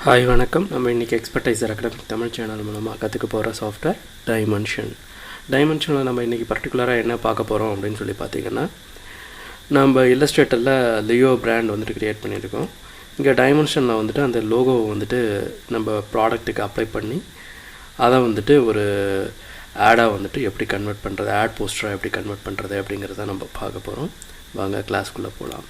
Hi வணக்கம். நம்ம இன்றைக்கி எக்ஸ்பர்டைசர் அகாடமி தமிழ் சேனல் மூலமாக கற்றுக்க போகிற சாஃப்ட்வேர் டைமென்ஷனில் நம்ம இன்றைக்கி பர்டிகுலராக என்ன பார்க்க போகிறோம் அப்படின்னு சொல்லி பார்த்தீங்கன்னா, நம்ம இல்லஸ்ட்ரேட்டரில் லியோ பிராண்ட் வந்துட்டு க்ரியேட் பண்ணியிருக்கோம். இங்கே டைமென்ஷனில் வந்துட்டு அந்த லோகோவை வந்துட்டு நம்ம ப்ராடக்ட்டுக்கு அப்ளை பண்ணி அதை வந்துட்டு ஒரு ஆடாக வந்துட்டு எப்படி கன்வெர்ட் பண்ணுறது, ஆட் போஸ்டராக எப்படி கன்வெர்ட் பண்ணுறது அப்படிங்கிறத நம்ம பார்க்க போகிறோம். வாங்க கிளாஸ்க்குள்ளே போகலாம்.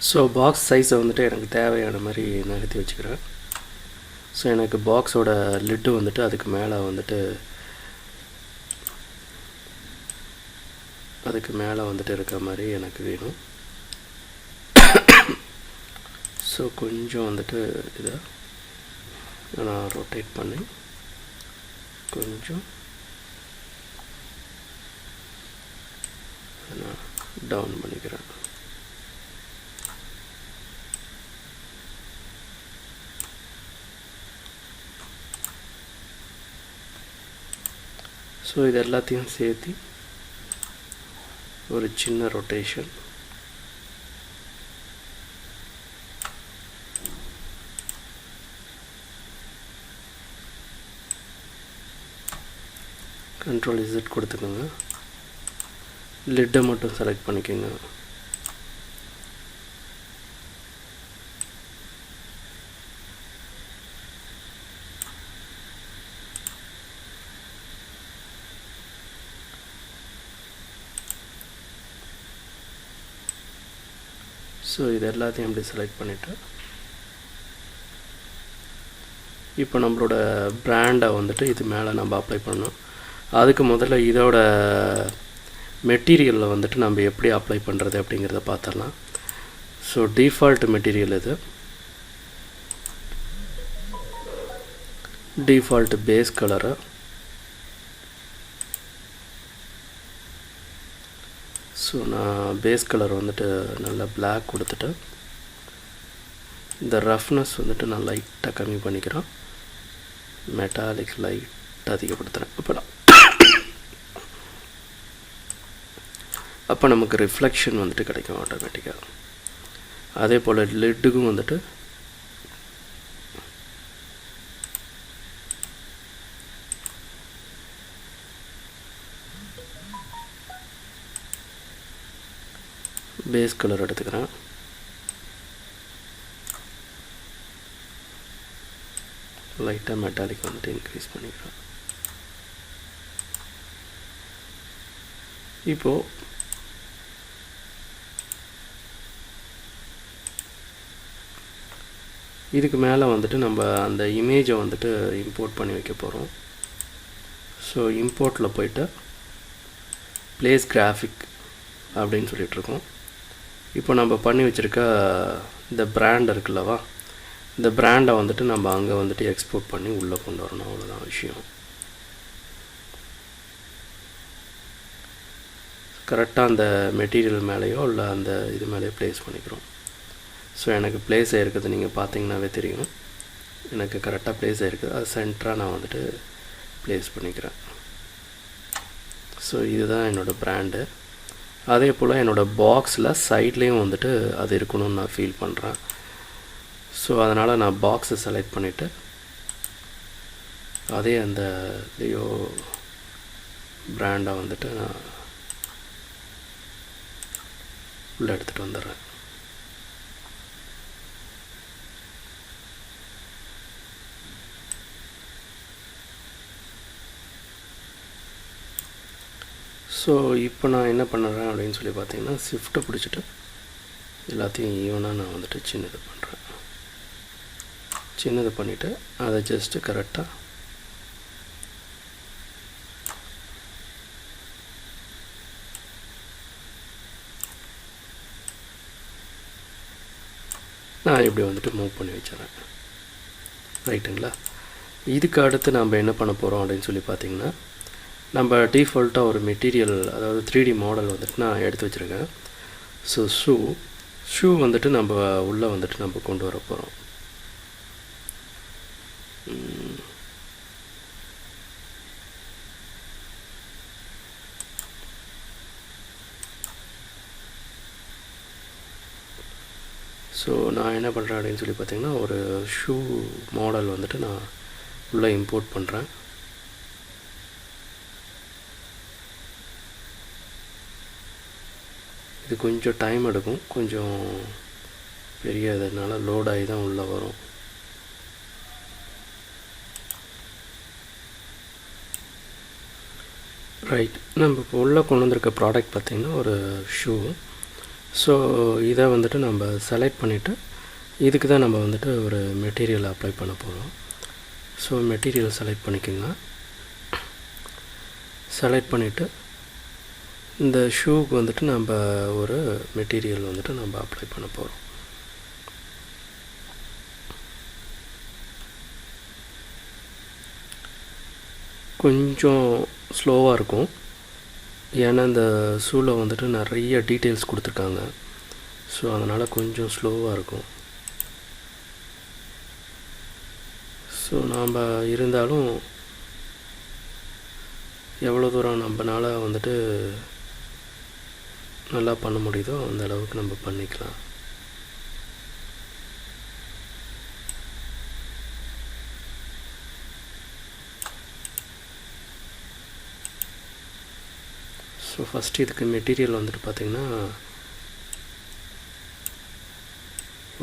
ஸோ பாக்ஸ் சைஸை வந்துட்டு எனக்கு தேவையான மாதிரி நகர்த்தி வச்சுக்கிறேன். ஸோ எனக்கு பாக்ஸோட லிட்டு வந்துட்டு அதுக்கு மேலே வந்துட்டு இருக்க மாதிரி எனக்கு வேணும். ஸோ கொஞ்சம் வந்துட்டு இதை நான் ரொட்டேட் பண்ணி கொஞ்சம் நான் டவுன் பண்ணிக்கிறேன். ஸோ இது எல்லாத்தையும் சேர்த்து ஒரு சின்ன ரொட்டேஷன். Ctrl Z கொடுத்துக்கோங்க. லிட்டை மட்டும் செலக்ட் பண்ணிக்கோங்க. ஸோ இது எல்லாத்தையும் அப்படி செலக்ட் பண்ணிவிட்டு இப்போ நம்மளோட பிராண்டை வந்துட்டு இது மேலே நம்ம அப்ளை பண்ணோம். அதுக்கு முதல்ல இதோட மெட்டீரியலில் வந்துட்டு நம்ம எப்படி அப்ளை பண்ணுறது அப்படிங்கிறத பார்த்துடலாம். ஸோ டிஃபால்ட் மெட்டீரியல் இது, டிஃபால்ட் பேஸ் கலரு. ஸோ நான் பேஸ் கலர் வந்துட்டு நல்லா பிளாக் கொடுத்துட்டு இந்த ரஃப்னஸ் வந்துட்டு நான் லைட்டாக கம்மி பண்ணிக்கிறேன். மெட்டாலிக் லைட் அதிகப்படுத்துகிறேன். அப்போ நமக்கு ரிஃப்ளெக்ஷன் வந்துட்டு கிடைக்கும் ஆட்டோமேட்டிக்காக. அதே போல் லிட்டுக்கும் வந்துட்டு பேஸ் கலர் எடுத்துக்கிறேன். லைட்டாக மெட்டாலிக் வந்துட்டு இன்க்ரீஸ் பண்ணிக்கிறேன். இப்போது இதுக்கு மேலே வந்துட்டு நம்ம அந்த இமேஜை வந்துட்டு இம்போர்ட் பண்ணி வைக்க போகிறோம். ஸோ இம்போர்ட்டில் போய்ட்டு ப்ளேஸ் கிராஃபிக் அப்படின்னு சொல்லிகிட்ருக்கோம். இப்போ நம்ம பண்ணி வச்சுருக்க இந்த பிராண்ட் இருக்குல்லவா, இந்த பிராண்டை வந்துட்டு நம்ம அங்கே வந்துட்டு எக்ஸ்போர்ட் பண்ணி உள்ளே கொண்டு வரணும். அவ்வளோதான் விஷயம். கரெக்டாக அந்த மெட்டீரியல் மேலேயோ இல்லை அந்த இது மேலேயோ ப்ளேஸ் பண்ணிக்கிறோம். ஸோ எனக்கு ப்ளேஸ் ஆகிருக்குது, நீங்கள் பார்த்தீங்கன்னாவே தெரியும். எனக்கு கரெக்டாக ப்ளேஸ் ஆகிருக்குது. அது சென்டராக நான் வந்துட்டு ப்ளேஸ் பண்ணிக்கிறேன். ஸோ இதுதான் என்னோடய பிராண்டு. அதே போல் என்னோடய பாக்ஸில் சைட்லேயும் வந்துட்டு அது இருக்கணும்னு நான் ஃபீல் பண்ணுறேன். ஸோ அதனால் நான் பாக்ஸை செலக்ட் பண்ணிவிட்டு அதே அந்த லியோ பிராண்டை வந்துட்டு நான் உள்ளே எடுத்துகிட்டு வந்துடுறேன். ஸோ இப்போ நான் என்ன பண்ணுறேன் அப்படின்னு சொல்லி பார்த்தீங்கன்னா, ஷிஃப்ட்டை பிடிச்சிட்டு எல்லாத்தையும் ஈவனாக நான் வந்துட்டு சின்னது பண்ணுறேன். சின்னது பண்ணிவிட்டு அதை ஜஸ்ட்டு கரெக்டாக நான் இப்படி வந்துட்டு மூவ் பண்ணி வச்சிடறேன். ரைட்டுங்களா? இதுக்கு அடுத்து நம்ம என்ன பண்ண போகிறோம் அப்படின்னு சொல்லி பார்த்தீங்கன்னா, நம்ம டிஃபால்ட்டாக ஒரு மெட்டீரியல், அதாவது 3D மாடல் வந்துட்டு நான் எடுத்து வச்சுருக்கேன். ஸோ ஷூ வந்துட்டு நம்ம உள்ளே வந்துட்டு நம்ம கொண்டு வர போகிறோம். ஸோ நான் என்ன பண்ணுறேன் அப்படின்னு சொல்லி பார்த்தீங்கன்னா, ஒரு ஷூ மாடல் வந்துட்டு நான் உள்ளே இம்போர்ட் பண்ணுறேன். இது கொஞ்சம் டைம் எடுக்கும், கொஞ்சம் பெரிய இதனால லோட் ஆகி தான் உள்ளே வரும். ரைட், நம்ம இப்போ உள்ளே கொண்டு வந்திருக்க ப்ராடக்ட் பார்த்திங்கன்னா ஒரு ஷூ. ஸோ இதை வந்துட்டு நம்ம செலக்ட் பண்ணிவிட்டு இதுக்கு தான் நம்ம வந்துட்டு ஒரு மெட்டீரியல் அப்ளை பண்ண போகிறோம். ஸோ மெட்டீரியல் செலக்ட் பண்ணிக்கோங்க. செலக்ட் பண்ணிவிட்டு இந்த ஷூவுக்கு வந்துட்டு நம்ம ஒரு மெட்டீரியல் வந்துட்டு நம்ம அப்ளை பண்ண போகிறோம். கொஞ்சம் ஸ்லோவாக இருக்கும், ஏன்னா இந்த ஷூவில் வந்துட்டு நிறைய டீட்டெயில்ஸ் கொடுத்துருக்காங்க. ஸோ அதனால் கொஞ்சம் ஸ்லோவாக இருக்கும். ஸோ நாம் இருந்தாலும் எவ்வளோ தூரம் நம்மளால் வந்துட்டு நல்லா பண்ண முடியுதோ அந்த அளவுக்கு நம்ம பண்ணிக்கலாம். ஸோ ஃபஸ்ட்டு இதுக்கு மெட்டீரியல் வந்துட்டு பார்த்திங்கன்னா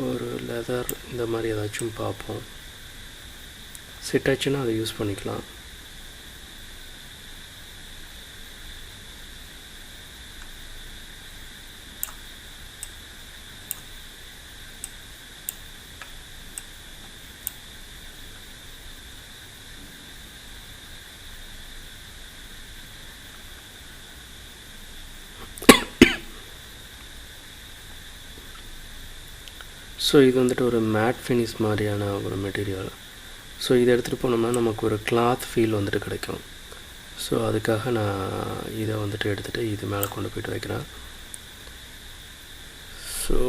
ஒரு லெதர் இந்த மாதிரி ஏதாச்சும் பார்ப்போம். செட் ஆச்சுன்னா அதை யூஸ் பண்ணிக்கலாம். ஸோ இது வந்துட்டு ஒரு மேட் ஃபினிஷ் மாதிரியான ஒரு மெட்டீரியல். ஸோ இதை எடுத்துகிட்டு போனோம்னா நமக்கு ஒரு கிளாத் ஃபீல் வந்துட்டு கிடைக்கும். ஸோ அதுக்காக நான் இதை வந்துட்டு எடுத்துகிட்டு இது மேலே கொண்டு போய்ட்டு வைக்கிறேன். ஸோ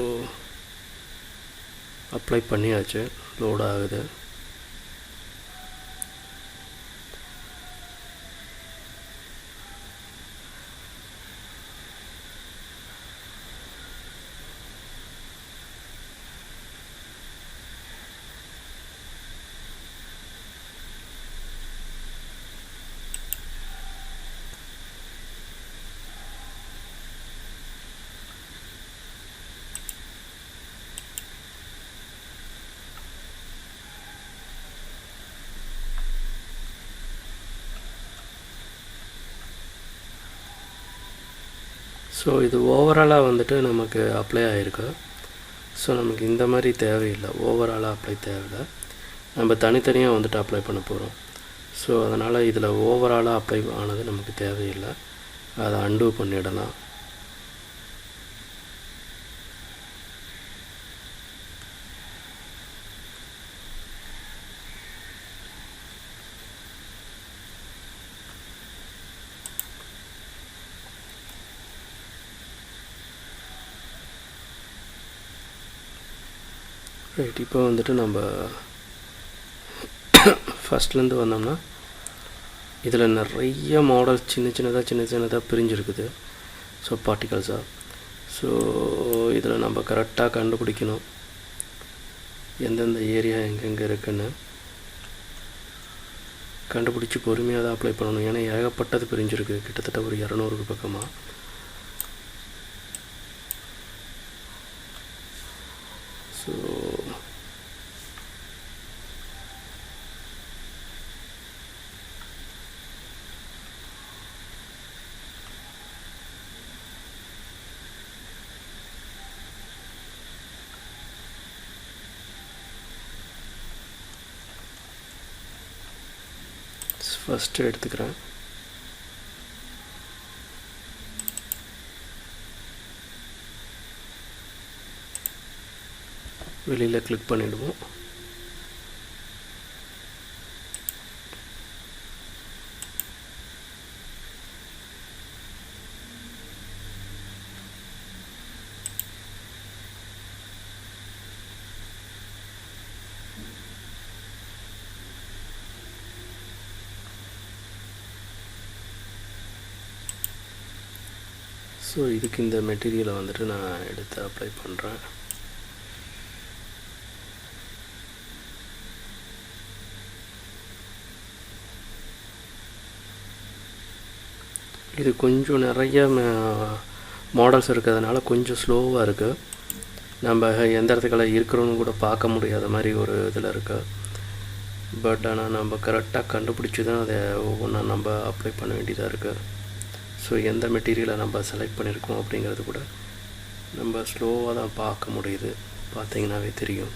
அப்ளை பண்ணியாச்சு, லோட் ஆகுது. ஸோ இது ஓவராலாக வந்துட்டு நமக்கு அப்ளை ஆகிருக்கு. ஸோ நமக்கு இந்த மாதிரி தேவையில்லை, ஓவராலாக அப்ளை தேவையில்லை, நம்ம தனித்தனியாக வந்துட்டு அப்ளை பண்ண போகிறோம். ஸோ அதனால் இதில் ஓவராலாக அப்ளை ஆனது நமக்கு தேவையில்லை, அதை அன்டூ பண்ணிடலாம். ரைட், இப்போ வந்துட்டு நம்ம ஃபஸ்ட்லேருந்து வந்தோம்னா இதில் நிறைய மாடல்ஸ் சின்ன சின்னதாக பிரிஞ்சிருக்குது. ஸோ பார்ட்டிகல்ஸாக. ஸோ இதில் நம்ம கரெக்டாக கண்டுபிடிக்கணும் எந்தெந்த ஏரியா எங்கெங்கே இருக்குன்னு கண்டுபிடிச்சி பொறுமையாக தான் அப்ளை பண்ணணும். ஏன்னா ஏகப்பட்டது பிரிஞ்சிருக்கு, கிட்டத்தட்ட ஒரு 200க்கு பக்கமாக. ஸோ ஃபஸ்ட்டு எடுத்துக்கிறேன். வெளியில் கிளிக் பண்ணிவிடுவோம். ஸோ இதுக்கு இந்த மெட்டீரியலை வந்துட்டு நான் எடுத்து அப்ளை பண்ணுறேன். இது கொஞ்சம் நிறைய மாடல்ஸ் இருக்கிறதுனால கொஞ்சம் ஸ்லோவாக இருக்குது. நம்ம எந்த இடத்துக்குள்ள இருக்கிறோன்னு கூட பார்க்க முடியாத மாதிரி ஒரு இதில் இருக்குது. பட் ஆனால் நம்ம கரெக்டாக கண்டுபிடிச்சி தான் அதை ஒவ்வொன்றா நம்ம அப்ளை பண்ண வேண்டியதாக இருக்குது. ஸோ எந்த மெட்டீரியலை நம்ம செலக்ட் பண்ணியிருக்கோம் அப்படிங்கிறது கூட நம்ம ஸ்லோவாக தான் பார்க்க முடியுது, பார்த்தீங்கன்னாவே தெரியும்.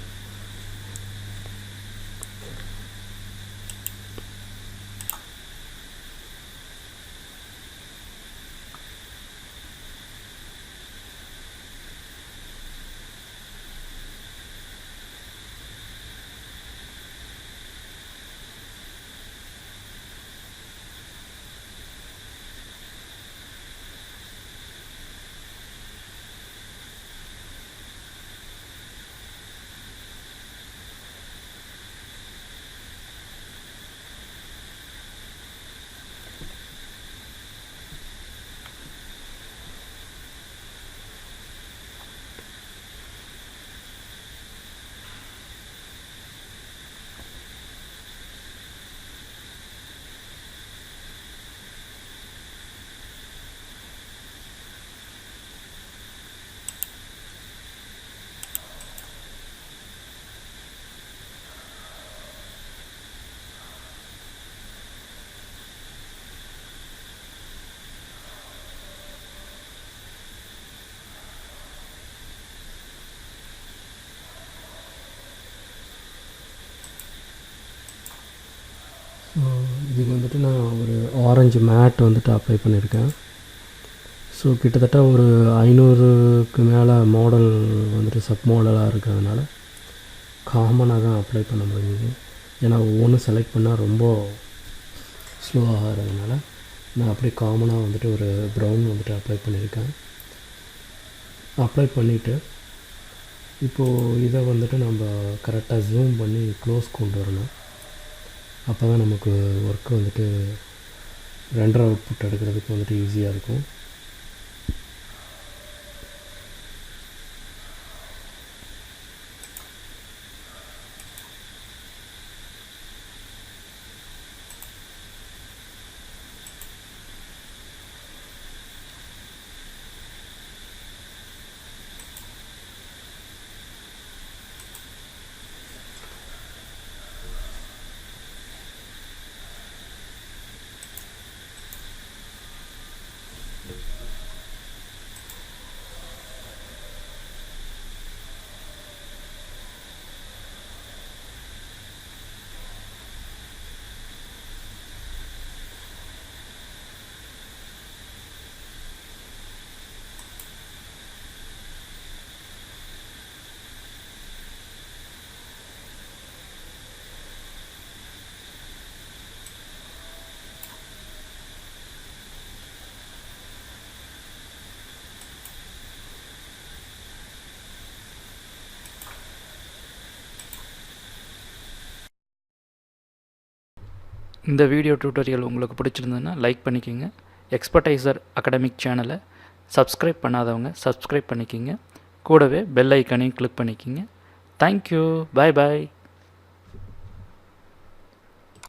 இதுக்கு வந்துட்டு நான் ஒரு ஆரஞ்சு மேட் வந்துட்டு அப்ளை பண்ணியிருக்கேன். ஸோ கிட்டத்தட்ட ஒரு 500க்கு மேலே மாடல் வந்துட்டு சப் மாடலாக இருக்கிறதுனால காமனாக தான் அப்ளை பண்ண முடியுது. ஏன்னா ஒவ்வொன்றும் செலக்ட் பண்ணால் ரொம்ப ஸ்லோவாக ஆகிறதுனால நான் அப்படியே காமனாக வந்துட்டு ஒரு ப்ரௌன் வந்துட்டு அப்ளை பண்ணியிருக்கேன். அப்ளை பண்ணிவிட்டு இப்போது இதை வந்துட்டு நம்ம கரெக்டாக ஜூம் பண்ணி க்ளோஸ் கொண்டு வரணும். அப்போ தான் நமக்கு ஒர்க்கு வந்துட்டு ரெண்டர் அவுட்புட் எடுக்கிறதுக்கு வந்துட்டு ஈஸியாக இருக்கும். இந்த வீடியோ டியூட்டோரியல் உங்களுக்கு பிடிச்சிருந்ததுன்னா லைக் பண்ணிக்கோங்க. எக்ஸ்பர்டைசர் அகாடமிக் சேனலை சப்ஸ்கிரைப் பண்ணாதவங்க சப்ஸ்கிரைப் பண்ணிக்கோங்க. கூடவே பெல் ஐக்கானையும் கிளிக் பண்ணிக்கோங்க. தேங்க்யூ. பாய் பாய்.